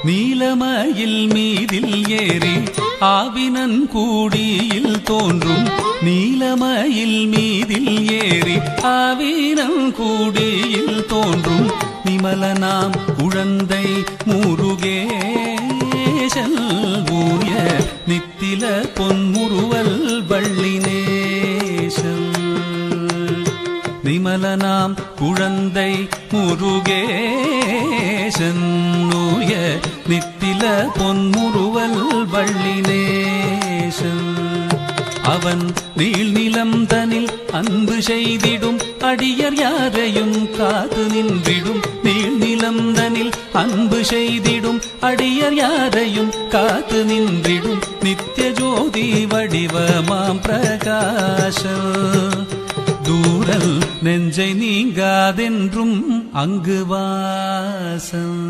நீலமயில் மீதில் ஏறி ஆவினன் கூடியில் தோன்றும் நீலமயில் மீதில் ஏறி ஆவினன் கூடியில் தோன்றும் நிமலனாம் குழந்தை முருகேசன் ஊய நித்தில பொன்முறுவல் வள்ளினேசன் நிமலனாம் குழந்தை முருகேசன் ஊய நித்தில பொன்முறுவல் வள்ளினேசன் அவன் நீள்நிலம் தனில் அன்பு செய்திடும் அடியர் யாரையும் காத்து நின்றிடும் நீள்நிலம் தனில் அன்பு செய்திடும் அடியர் யாரையும் காத்து நின்றிடும் நித்திய ஜோதி வடிவமாம் பிரகாச தூரல் நெஞ்சை நீங்காதென்றும் அங்கு வாசம்